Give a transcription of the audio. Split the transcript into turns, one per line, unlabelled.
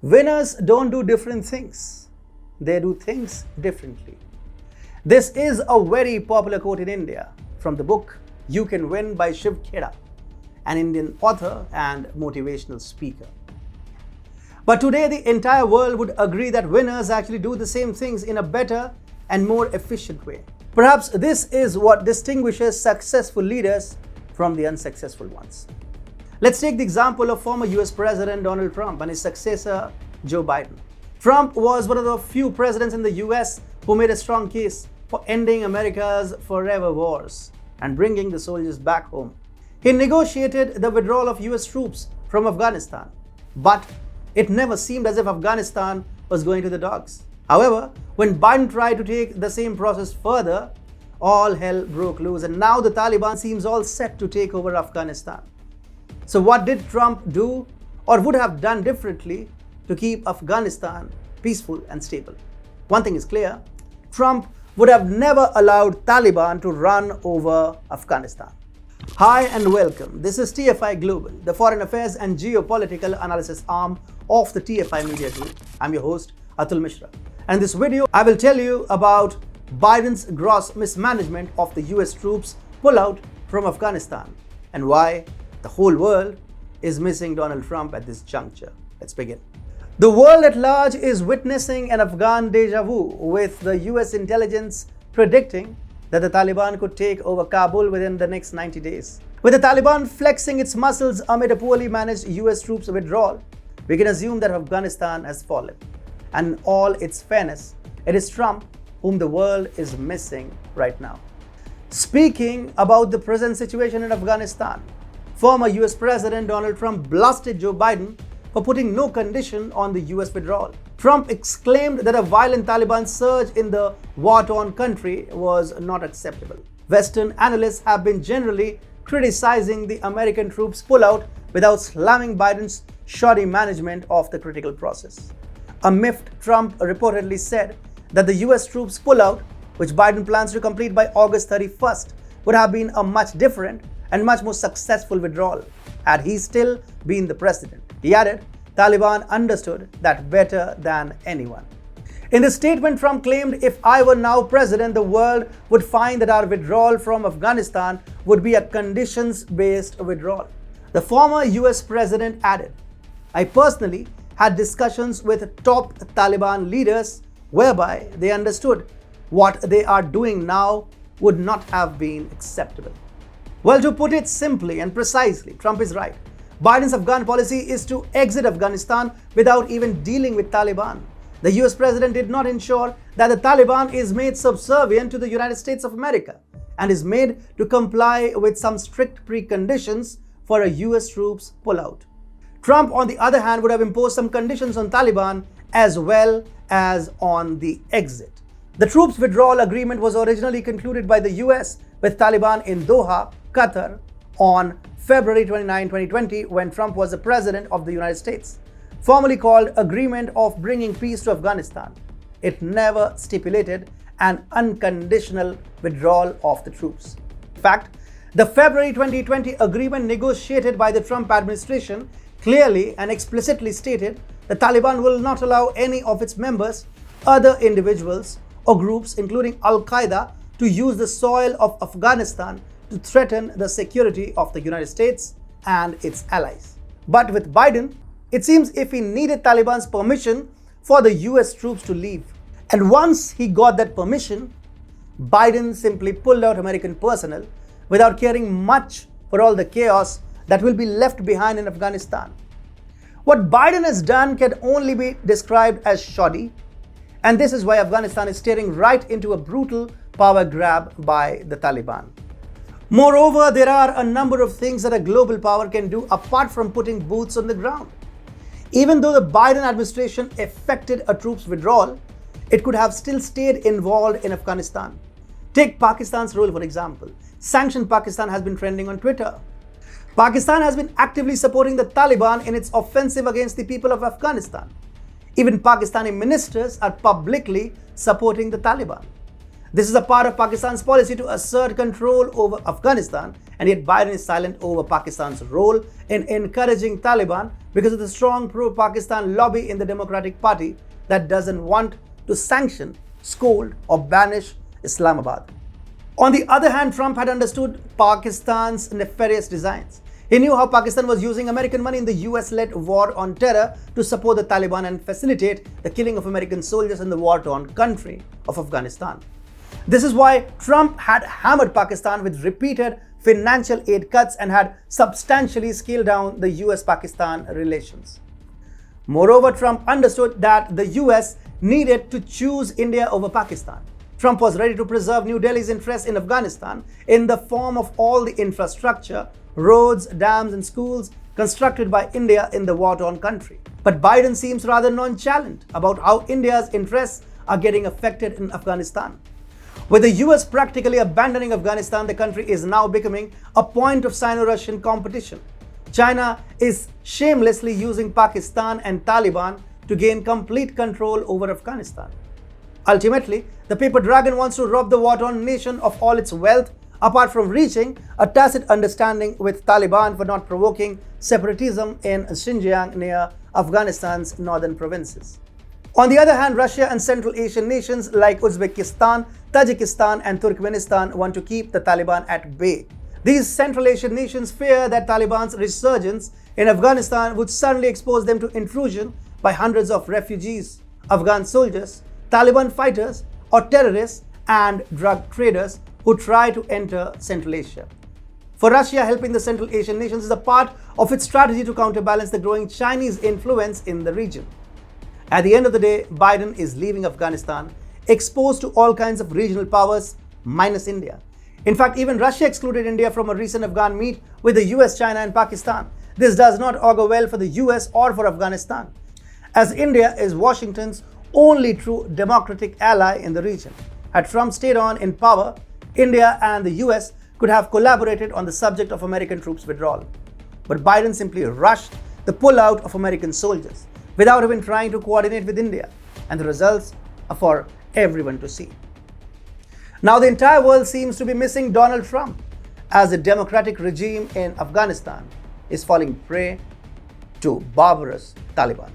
Winners don't do different things. They do things differently. This is a very popular quote in India from the book You Can Win by Shiv Khera, an Indian author and motivational speaker. But today the entire world would agree that winners actually do the same things in a better and more efficient way. Perhaps this is what distinguishes successful leaders from the unsuccessful ones. Let's take the example of former US President Donald Trump and his successor Joe Biden. Trump was one of the few presidents in the US who made a strong case for ending America's forever wars and bringing the soldiers back home. He negotiated the withdrawal of US troops from Afghanistan, but it never seemed as if Afghanistan was going to the dogs. However, when Biden tried to take the same process further, all hell broke loose, and now the Taliban seems all set to take over Afghanistan. So what did Trump do or would have done differently to keep Afghanistan peaceful and stable? One thing is clear: Trump would have never allowed Taliban to run over Afghanistan. Hi and welcome. This is TFI Global, the foreign affairs and geopolitical analysis arm of the TFI Media Group. I'm your host, Atul Mishra. And in this video, I will tell you about Biden's gross mismanagement of the US troops pullout from Afghanistan and why the whole world is missing Donald Trump at this juncture. Let's begin. The world at large is witnessing an Afghan deja vu, with the US intelligence predicting that the Taliban could take over Kabul within the next 90 days. With the Taliban flexing its muscles amid a poorly managed US troops withdrawal, we can assume that Afghanistan has fallen. And in all its fairness, it is Trump whom the world is missing right now. Speaking about the present situation in Afghanistan, former US President Donald Trump blasted Joe Biden for putting no condition on the US withdrawal. Trump exclaimed that a violent Taliban surge in the war-torn country was not acceptable. Western analysts have been generally criticizing the American troops' pullout without slamming Biden's shoddy management of the critical process. A miffed Trump reportedly said that the US troops pullout, which Biden plans to complete by August 31st, would have been a much different and much more successful withdrawal had he still been the president. He added, Taliban understood that better than anyone. In the statement, Trump claimed, if I were now president, the world would find that our withdrawal from Afghanistan would be a conditions-based withdrawal. The former US president added, I personally had discussions with top Taliban leaders whereby they understood what they are doing now would not have been acceptable. Well, to put it simply and precisely, Trump is right. Biden's Afghan policy is to exit Afghanistan without even dealing with Taliban. The US president did not ensure that the Taliban is made subservient to the United States of America and is made to comply with some strict preconditions for a US troops pullout. Trump, on the other hand, would have imposed some conditions on Taliban as well as on the exit. The troops withdrawal agreement was originally concluded by the US with Taliban in Doha, Qatar, on February 29, 2020, when Trump was the president of the United States, formally called Agreement of Bringing Peace to Afghanistan. It never stipulated an unconditional withdrawal of the troops. In fact, the February 2020 agreement negotiated by the Trump administration clearly and explicitly stated the Taliban will not allow any of its members, other individuals or groups, including Al-Qaeda, to use the soil of Afghanistan to threaten the security of the United States and its allies. But with Biden, it seems if he needed Taliban's permission for the US troops to leave. And once he got that permission, Biden simply pulled out American personnel without caring much for all the chaos that will be left behind in Afghanistan. What Biden has done can only be described as shoddy, and this is why Afghanistan is staring right into a brutal power grab by the Taliban. Moreover, there are a number of things that a global power can do apart from putting boots on the ground. Even though the Biden administration effected a troops withdrawal, it could have still stayed involved in Afghanistan. Take Pakistan's role, for example. Sanctioned Pakistan has been trending on Twitter. Pakistan has been actively supporting the Taliban in its offensive against the people of Afghanistan. Even Pakistani ministers are publicly supporting the Taliban. This is a part of Pakistan's policy to assert control over Afghanistan, and yet Biden is silent over Pakistan's role in encouraging Taliban because of the strong pro-Pakistan lobby in the Democratic Party that doesn't want to sanction, scold, or banish Islamabad. On the other hand, Trump had understood Pakistan's nefarious designs. He knew how Pakistan was using American money in the US-led war on terror to support the Taliban and facilitate the killing of American soldiers in the war-torn country of Afghanistan. This is why Trump had hammered Pakistan with repeated financial aid cuts and had substantially scaled down the US-Pakistan relations. Moreover, Trump understood that the US needed to choose India over Pakistan. Trump was ready to preserve New Delhi's interest in Afghanistan in the form of all the infrastructure, roads, dams, and schools constructed by India in the war-torn country. But Biden seems rather nonchalant about how India's interests are getting affected in Afghanistan. With the US practically abandoning Afghanistan, the country is now becoming a point of Sino-Russian competition. China is shamelessly using Pakistan and Taliban to gain complete control over Afghanistan. Ultimately, the paper dragon wants to rob the war-torn nation of all its wealth, apart from reaching a tacit understanding with Taliban for not provoking separatism in Xinjiang near Afghanistan's northern provinces. On the other hand, Russia and Central Asian nations like Uzbekistan, Tajikistan, and Turkmenistan want to keep the Taliban at bay. These Central Asian nations fear that Taliban's resurgence in Afghanistan would suddenly expose them to intrusion by hundreds of refugees, Afghan soldiers, Taliban fighters, or terrorists and drug traders who try to enter Central Asia. For Russia, helping the Central Asian nations is a part of its strategy to counterbalance the growing Chinese influence in the region. At the end of the day, Biden is leaving Afghanistan exposed to all kinds of regional powers, minus India. In fact, even Russia excluded India from a recent Afghan meet with the US, China, and Pakistan. This does not augur well for the US or for Afghanistan, as India is Washington's only true democratic ally in the region. Had Trump stayed on in power, India and the US could have collaborated on the subject of American troops withdrawal. But Biden simply rushed the pullout of American soldiers without even trying to coordinate with India, and the results are for everyone to see. Now the entire world seems to be missing Donald Trump, as the democratic regime in Afghanistan is falling prey to barbarous Taliban.